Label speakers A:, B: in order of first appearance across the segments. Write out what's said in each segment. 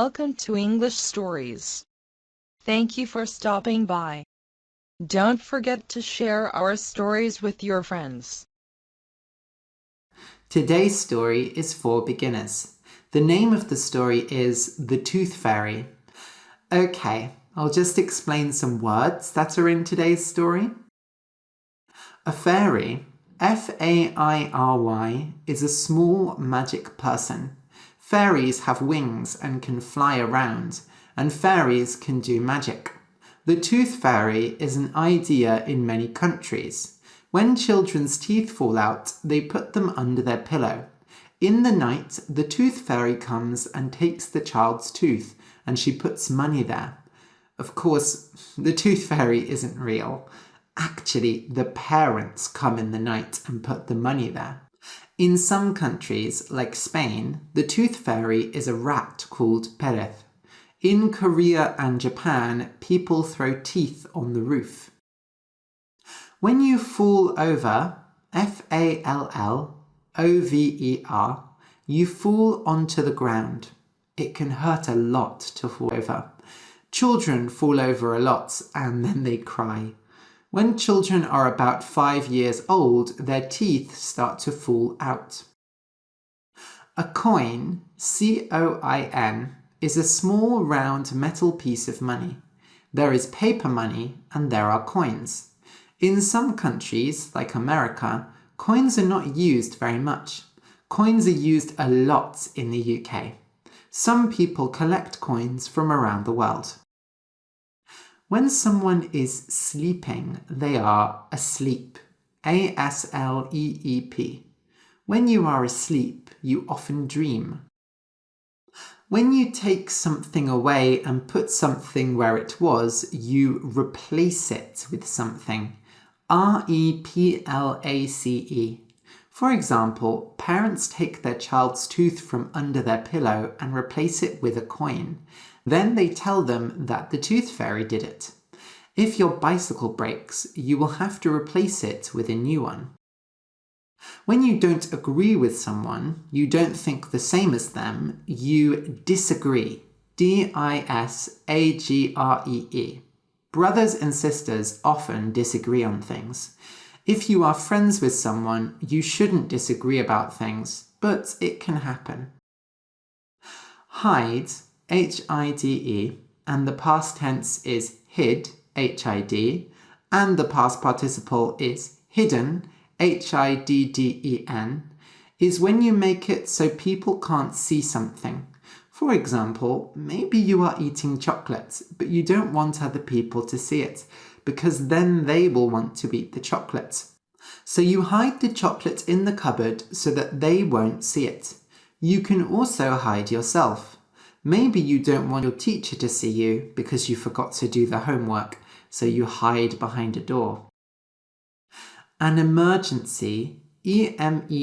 A: welcome to English Stories. Thank you for stopping by. Don't forget to share our stories with your friends.
B: Today's story is for beginners. The name of the story is The Tooth Fairy. Okay, I'll just explain some words that are in today's story. A fairy, F-A-I-R-Y, is a small magic person. Fairies have wings and can fly around, and fairies can do magic. The tooth fairy is an idea in many countries. When children's teeth fall out, they put them under their pillow. In the night, the tooth fairy comes and takes the child's tooth, and she puts money there. Of course, the tooth fairy isn't real. Actually, the parents come in the night and put the money there. In some countries, like Spain, the tooth fairy is a rat called perez. In Korea and Japan, people throw teeth on the roof. When you fall over, F-A-L-L-O-V-E-R, you fall onto the ground. It can hurt a lot to fall over. Children fall over a lot and then they cry. When children are about 5 years old, their teeth start to fall out. A coin, C-O-I-N, is a small round metal piece of money. There is paper money and there are coins. In some countries, like America, coins are not used very much. Coins are used a lot in the UK. Some people collect coins from around the world. When someone is sleeping, they are asleep. A-S-L-E-E-P. When you are asleep, you often dream. When you take something away and put something where it was, you replace it with something. R-E-P-L-A-C-E. For example, parents take their child's tooth from under their pillow and replace it with a coin. Then they tell them that the tooth fairy did it. If your bicycle breaks, you will have to replace it with a new one. When you don't agree with someone, you don't think the same as them, you disagree. D-I-S-A-G-R-E-E. Brothers and sisters often disagree on things. If you are friends with someone, you shouldn't disagree about things, but it can happen. Hide, H-I-D-E, and the past tense is hid, H-I-D, and the past participle is hidden, H-I-D-D-E-N, is when you make it so people can't see something. For example, maybe you are eating chocolate, but you don't want other people to see it, because then they will want to eat the chocolate. So you hide the chocolate in the cupboard so that they won't see it. You can also hide yourself. Maybe you don't want your teacher to see you because you forgot to do the homework, so you hide behind a door. An emergency, E-M-E-R-G-E-N-C-Y,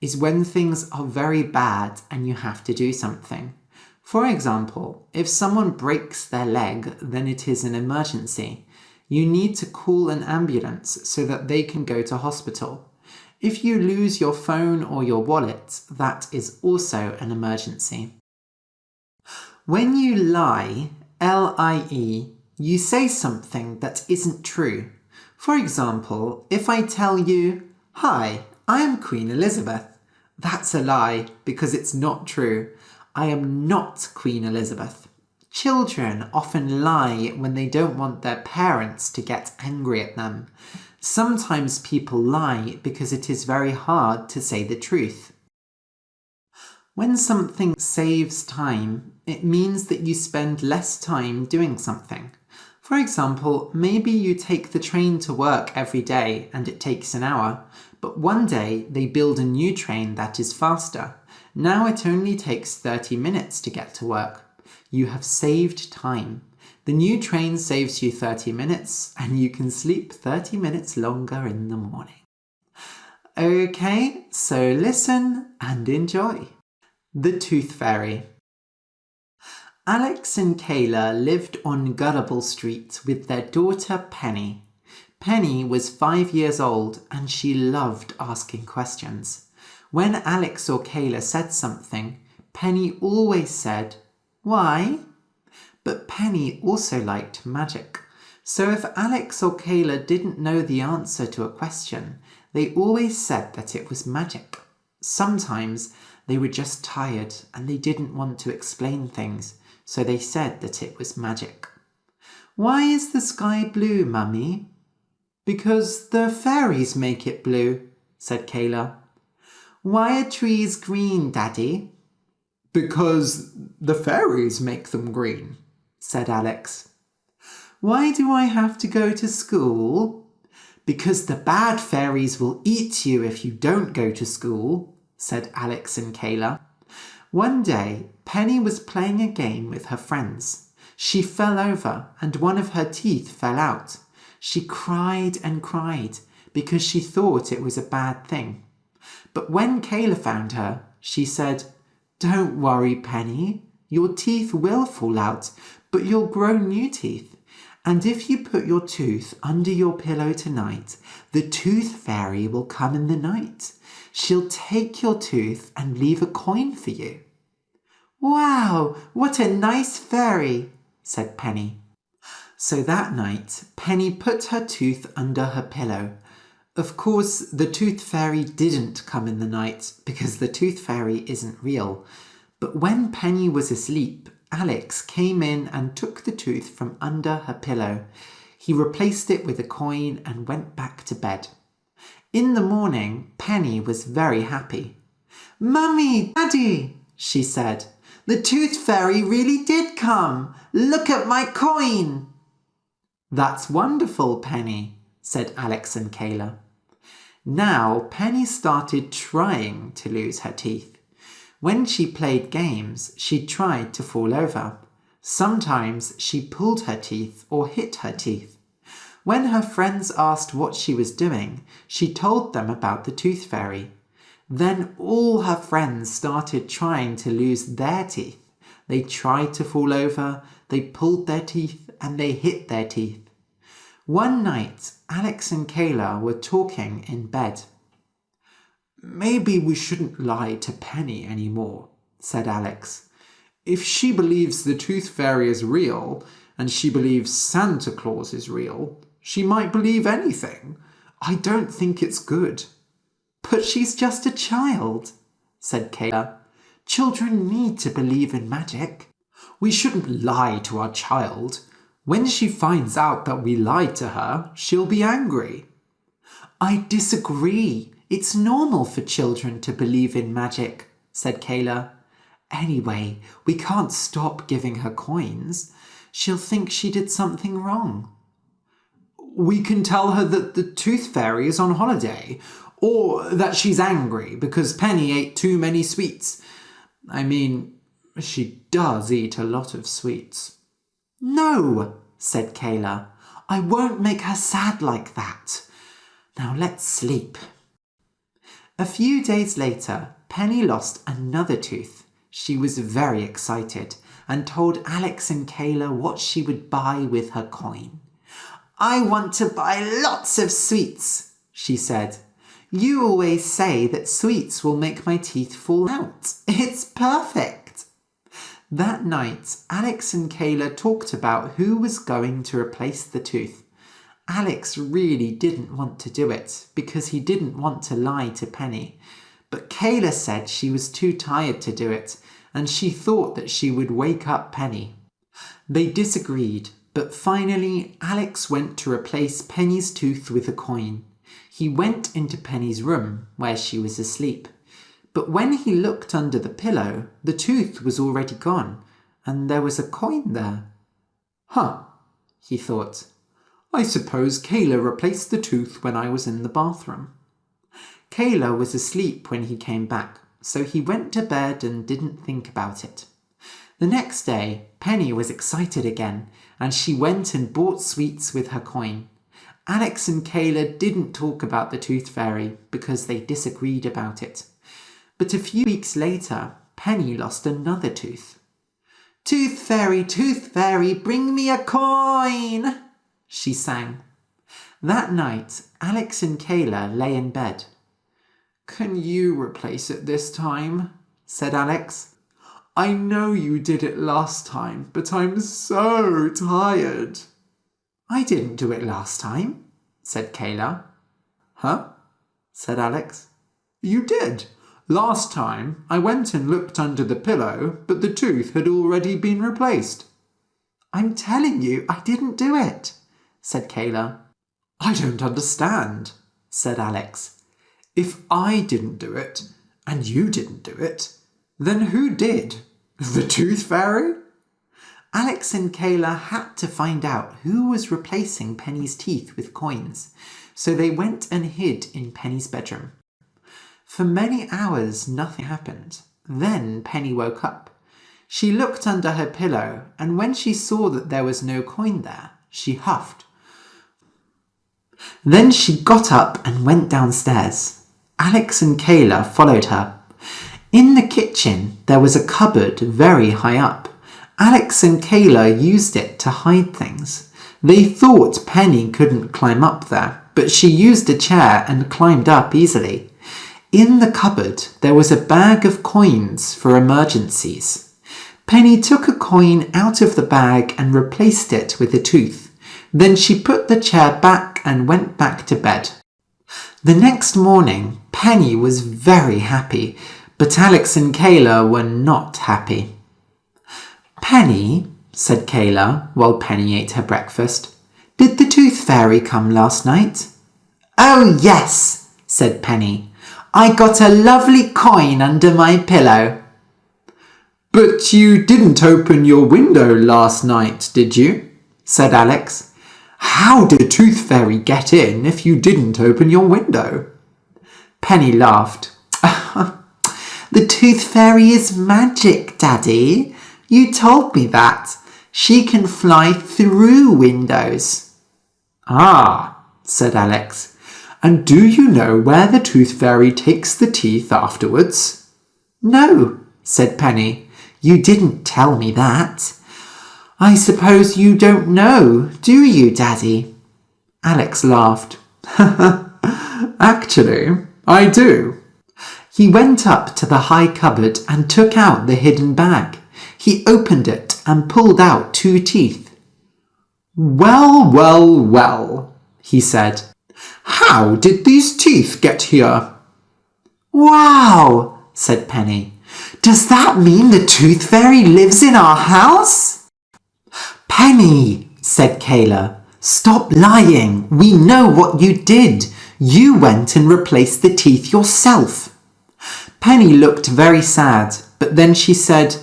B: is when things are very bad and you have to do something. For example, if someone breaks their leg, then it is an emergency. You need to call an ambulance so that they can go to hospital. If you lose your phone or your wallet, that is also an emergency. When you lie, L-I-E, you say something that isn't true. For example, if I tell you, "Hi, I am Queen Elizabeth," that's a lie because it's not true. I am not Queen Elizabeth. Children often lie when they don't want their parents to get angry at them. Sometimes people lie because it is very hard to say the truth. When something saves time, it means that you spend less time doing something. For example, maybe you take the train to work every day and it takes an hour, but one day they build a new train that is faster. Now it only takes 30 minutes to get to work. You have saved time. The new train saves you 30 minutes and you can sleep 30 minutes longer in the morning. Okay, so listen and enjoy. The Tooth Fairy. Alex and Kayla lived on Gullible Street with their daughter Penny. Penny was 5 years old and she loved asking questions. When Alex or Kayla said something, Penny always said, "Why?" But Penny also liked magic. So if Alex or Kayla didn't know the answer to a question, they always said that it was magic. Sometimes they were just tired and they didn't want to explain things, so they said that it was magic. "Why is the sky blue, Mummy?" "Because the fairies make it blue," said Kayla. "Why are trees green, Daddy?" "Because the fairies make them green," said Alex. "Why do I have to go to school?" "Because the bad fairies will eat you if you don't go to school," said Alex and Kayla. One day, Penny was playing a game with her friends. She fell over and one of her teeth fell out. She cried and cried because she thought it was a bad thing. But when Kayla found her, she said, "Don't worry, Penny. Your teeth will fall out, but you'll grow new teeth. And if you put your tooth under your pillow tonight, the tooth fairy will come in the night. She'll take your tooth and leave a coin for you." "Wow, what a nice fairy," said Penny. So that night, Penny put her tooth under her pillow. Of course, the tooth fairy didn't come in the night because the tooth fairy isn't real. But when Penny was asleep, Alex came in and took the tooth from under her pillow. He replaced it with a coin and went back to bed. In the morning, Penny was very happy. "Mummy, Daddy," she said, "the tooth fairy really did come. Look at my coin." "That's wonderful, Penny," said Alex and Kayla. Now, Penny started trying to lose her teeth. When she played games, she tried to fall over. Sometimes she pulled her teeth or hit her teeth. When her friends asked what she was doing, she told them about the tooth fairy. Then all her friends started trying to lose their teeth. They tried to fall over, they pulled their teeth, and they hit their teeth. One night, Alex and Kayla were talking in bed. "Maybe we shouldn't lie to Penny anymore," said Alex. "If she believes the tooth fairy is real, and she believes Santa Claus is real, she might believe anything. I don't think it's good." "But she's just a child," said Kayla. "Children need to believe in magic." "We shouldn't lie to our child. When she finds out that we lied to her, she'll be angry." "I disagree. It's normal for children to believe in magic," said Kayla. "Anyway, we can't stop giving her coins. She'll think she did something wrong." "We can tell her that the tooth fairy is on holiday, or that she's angry because Penny ate too many sweets. I mean, she does eat a lot of sweets." "No," said Kayla. "I won't make her sad like that. Now let's sleep." A few days later, Penny lost another tooth. She was very excited and told Alex and Kayla what she would buy with her coin. "I want to buy lots of sweets," she said. "You always say that sweets will make my teeth fall out. It's perfect." That night, Alex and Kayla talked about who was going to replace the tooth. Alex really didn't want to do it because he didn't want to lie to Penny. But Kayla said she was too tired to do it and she thought that she would wake up Penny. They disagreed, but finally Alex went to replace Penny's tooth with a coin. He went into Penny's room where she was asleep. But when he looked under the pillow, the tooth was already gone and there was a coin there. "Huh," he thought. "I suppose Kayla replaced the tooth when I was in the bathroom." Kayla was asleep when he came back, so he went to bed and didn't think about it. The next day, Penny was excited again, and she went and bought sweets with her coin. Alex and Kayla didn't talk about the tooth fairy because they disagreed about it. But a few weeks later, Penny lost another tooth. Tooth fairy, bring me a coin," she sang. That night, Alex and Kayla lay in bed. "Can you replace it this time?" said Alex. I know you did it last time, but I'm so tired. I didn't do it last time, said Kayla. Huh? Said Alex. You did. Last time I went and looked under the pillow, but the tooth had already been replaced. I'm telling you, I didn't do it, said Kayla. I don't understand, said Alex. If I didn't do it, and you didn't do it, then who did? The Tooth Fairy? Alex and Kayla had to find out who was replacing Penny's teeth with coins, so they went and hid in Penny's bedroom. For many hours nothing happened. Then Penny woke up. She looked under her pillow, and when she saw that there was no coin there, she huffed. Then she got up and went downstairs. Alex and Kayla followed her. In the kitchen there was a cupboard very high up. Alex and Kayla used it to hide things. They thought Penny couldn't climb up there, but she used a chair and climbed up easily. In the cupboard there was a bag of coins for emergencies. Penny took a coin out of the bag and replaced it with a tooth. Then she put the chair back and went back to bed. The next morning, Penny was very happy, but Alex and Kayla were not happy. Penny, said Kayla while Penny ate her breakfast, did the Tooth Fairy come last night? Oh, yes, said Penny. I got a lovely coin under my pillow. But you didn't open your window last night, did you? Said Alex. How did a Tooth Fairy get in if you didn't open your window? Penny laughed. The Tooth Fairy is magic, Daddy. You told me that. She can fly through windows. Ah, said Alex. And do you know where the Tooth Fairy takes the teeth afterwards? No, said Penny. You didn't tell me that. I suppose you don't know, do you, Daddy? Alex laughed. Actually, I do. He went up to the high cupboard and took out the hidden bag. He opened it and pulled out 2 teeth. Well, well, well, he said. How did these teeth get here? Wow, said Penny. Does that mean the Tooth Fairy lives in our house? Penny, said Kayla, stop lying. We know what you did. You went and replaced the teeth yourself. Penny looked very sad, but then she said,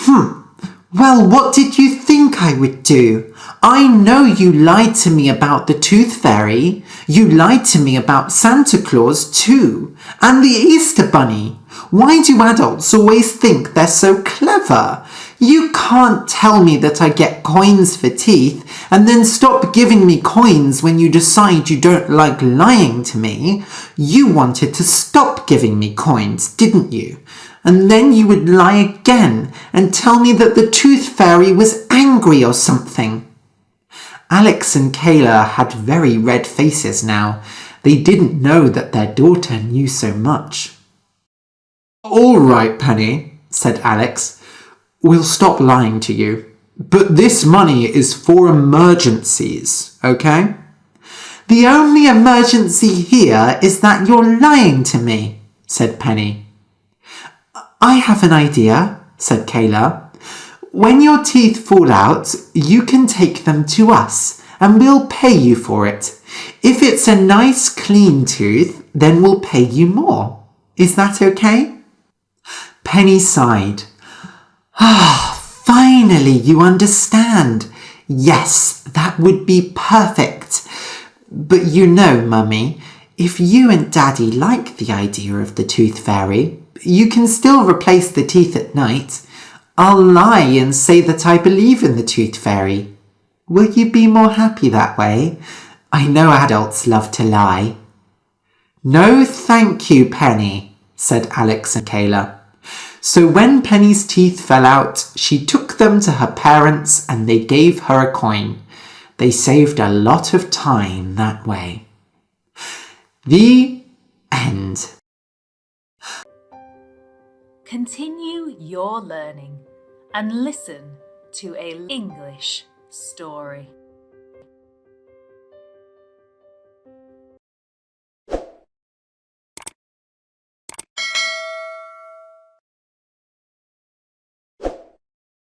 B: well, what did you think I would do? I know you lied to me about the Tooth Fairy. You lied to me about Santa Claus too, and the Easter Bunny. Why do adults always think they're so clever? You can't tell me that I get coins for teeth and then stop giving me coins when you decide you don't like lying to me. You wanted to stop giving me coins, didn't you? And then you would lie again and tell me that the Tooth Fairy was angry or something. Alex and Kayla had very red faces now. They didn't know that their daughter knew so much. All right, Penny, said Alex. We'll stop lying to you. But this money is for emergencies, okay? The only emergency here is that you're lying to me, said Penny. I have an idea, said Kayla. When your teeth fall out, you can take them to us and we'll pay you for it. If it's a nice clean tooth, then we'll pay you more. Is that okay? Penny sighed. Finally you understand. Yes, that would be perfect. But you know, Mummy, if you and Daddy like the idea of the Tooth Fairy, you can still replace the teeth at night. I'll lie and say that I believe in the Tooth Fairy. Will you be more happy that way? I know adults love to lie. No, thank you, Penny, said Alex and Kayla. So when Penny's teeth fell out, she took them to her parents and they gave her a coin. They saved a lot of time that way. The end.
C: Continue your learning and listen to an English story.